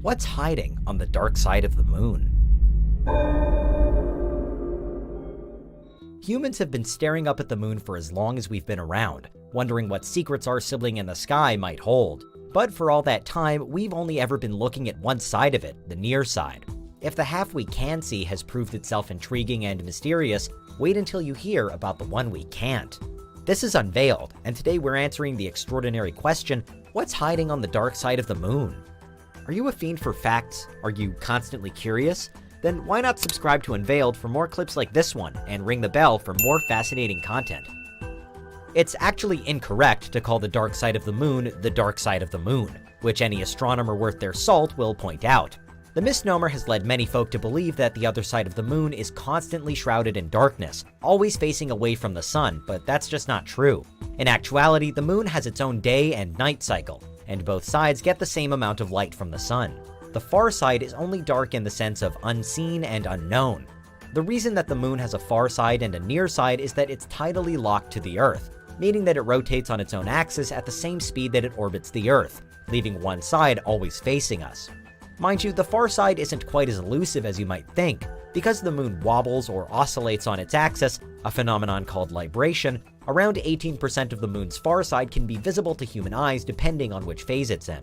What's hiding on the dark side of the moon? Humans have been staring up at the moon for as long as we've been around, wondering what secrets our sibling in the sky might hold. But for all that time, we've only ever been looking at one side of it, the near side. If the half we can see has proved itself intriguing and mysterious, wait until you hear about the one we can't. This is Unveiled, and today we're answering the extraordinary question, what's hiding on the dark side of the moon? Are you a fiend for facts? Are you constantly curious? Then why not subscribe to Unveiled for more clips like this one, and ring the bell for more fascinating content. It's actually incorrect to call the dark side of the dark side of the moon, which any astronomer worth their salt will point out. The misnomer has led many folk to believe that the other side of the moon is constantly shrouded in darkness, always facing away from the sun, but that's just not true. In actuality, the moon has its own day and night cycle, and both sides get the same amount of light from the sun. The far side is only dark in the sense of unseen and unknown. The reason that the moon has a far side and a near side is that it's tidally locked to the Earth, meaning that it rotates on its own axis at the same speed that it orbits the Earth, leaving one side always facing us. Mind you, the far side isn't quite as elusive as you might think. Because the moon wobbles or oscillates on its axis, a phenomenon called libration, around 18% of the moon's far side can be visible to human eyes depending on which phase it's in.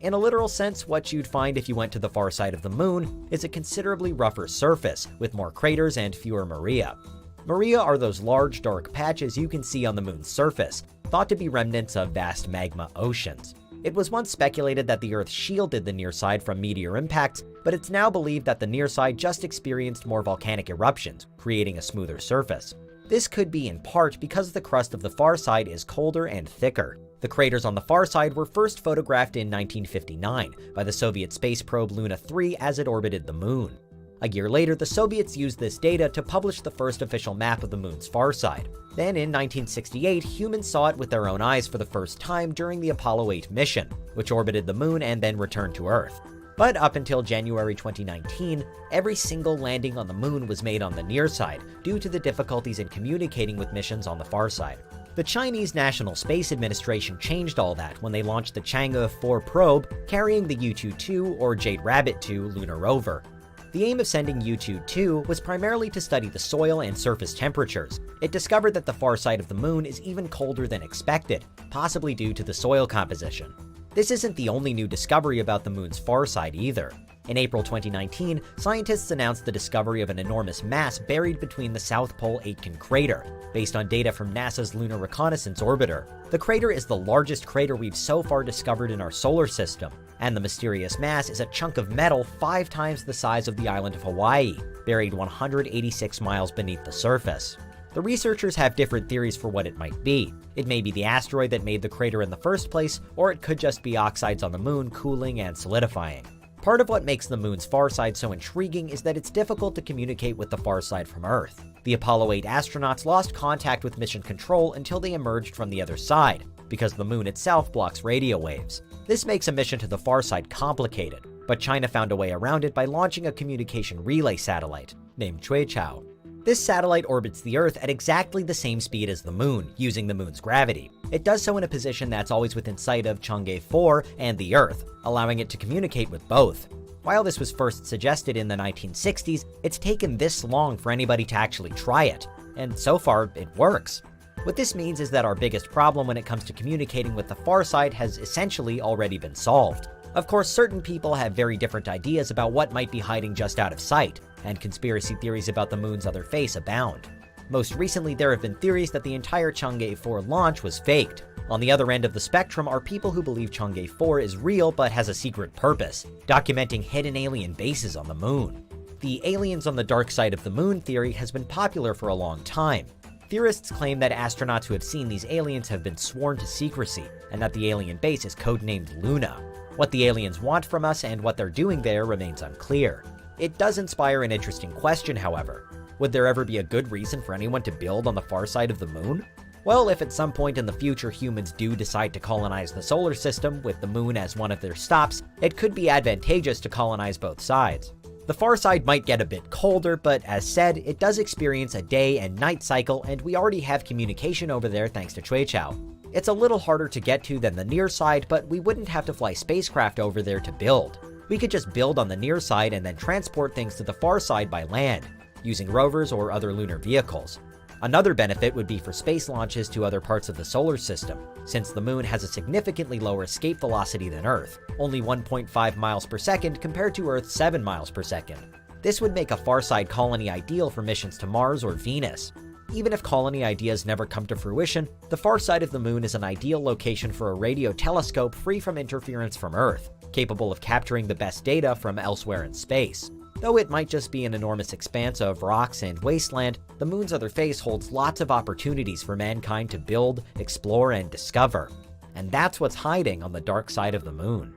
In a literal sense, what you'd find if you went to the far side of the moon is a considerably rougher surface, with more craters and fewer maria. Maria are those large dark patches you can see on the moon's surface, thought to be remnants of vast magma oceans. It was once speculated that the Earth shielded the near side from meteor impacts, but it's now believed that the near side just experienced more volcanic eruptions, creating a smoother surface. This could be in part because the crust of the far side is colder and thicker. The craters on the far side were first photographed in 1959 by the Soviet space probe Luna 3 as it orbited the moon. A year later, the Soviets used this data to publish the first official map of the moon's far side. Then in 1968, humans saw it with their own eyes for the first time during the Apollo 8 mission, which orbited the moon and then returned to Earth. But up until January 2019, every single landing on the moon was made on the near side due to the difficulties in communicating with missions on the far side. The Chinese National Space Administration changed all that when they launched the Chang'e 4 probe carrying the Yutu-2 or Jade Rabbit 2 lunar rover. The aim of sending Yutu-2 was primarily to study the soil and surface temperatures. It discovered that the far side of the moon is even colder than expected, possibly due to the soil composition. This isn't the only new discovery about the moon's far side either. In April 2019, scientists announced the discovery of an enormous mass buried between the South Pole Aitken crater, based on data from NASA's Lunar Reconnaissance Orbiter. The crater is the largest crater we've so far discovered in our solar system, and the mysterious mass is a chunk of metal 5 times the size of the island of Hawaii, buried 186 miles beneath the surface. The researchers have different theories for what it might be. It may be the asteroid that made the crater in the first place, or it could just be oxides on the moon cooling and solidifying. Part of what makes the moon's far side so intriguing is that it's difficult to communicate with the far side from Earth. The Apollo 8 astronauts lost contact with mission control until they emerged from the other side, because the moon itself blocks radio waves. This makes a mission to the far side complicated, but China found a way around it by launching a communication relay satellite, named Chao. This satellite orbits the Earth at exactly the same speed as the moon, using the moon's gravity. It does so in a position that's always within sight of Chang'e 4 and the Earth, allowing it to communicate with both. While this was first suggested in the 1960s, it's taken this long for anybody to actually try it, and so far, it works. What this means is that our biggest problem when it comes to communicating with the far side has essentially already been solved. Of course, certain people have very different ideas about what might be hiding just out of sight, and conspiracy theories about the moon's other face abound. Most recently, there have been theories that the entire Chang'e 4 launch was faked. On the other end of the spectrum are people who believe Chang'e 4 is real but has a secret purpose, documenting hidden alien bases on the moon. The aliens on the dark side of the moon theory has been popular for a long time. Theorists claim that astronauts who have seen these aliens have been sworn to secrecy, and that the alien base is codenamed Luna. What the aliens want from us and what they're doing there remains unclear. It does inspire an interesting question, however. Would there ever be a good reason for anyone to build on the far side of the moon? Well, if at some point in the future humans do decide to colonize the solar system with the moon as one of their stops, it could be advantageous to colonize both sides. The far side might get a bit colder, but as said, it does experience a day and night cycle, and we already have communication over there thanks to Chao. It's a little harder to get to than the near side, but we wouldn't have to fly spacecraft over there to build. We could just build on the near side and then transport things to the far side by land, using rovers or other lunar vehicles. Another benefit would be for space launches to other parts of the solar system, since the moon has a significantly lower escape velocity than Earth, only 1.5 miles per second compared to Earth's 7 miles per second. This would make a far-side colony ideal for missions to Mars or Venus. Even if colony ideas never come to fruition, the far side of the moon is an ideal location for a radio telescope free from interference from Earth, capable of capturing the best data from elsewhere in space. Though it might just be an enormous expanse of rocks and wasteland, the moon's other face holds lots of opportunities for mankind to build, explore, and discover. And that's what's hiding on the dark side of the moon.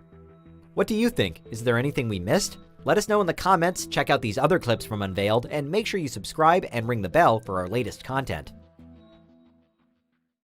What do you think? Is there anything we missed? Let us know in the comments, check out these other clips from Unveiled, and make sure you subscribe and ring the bell for our latest content.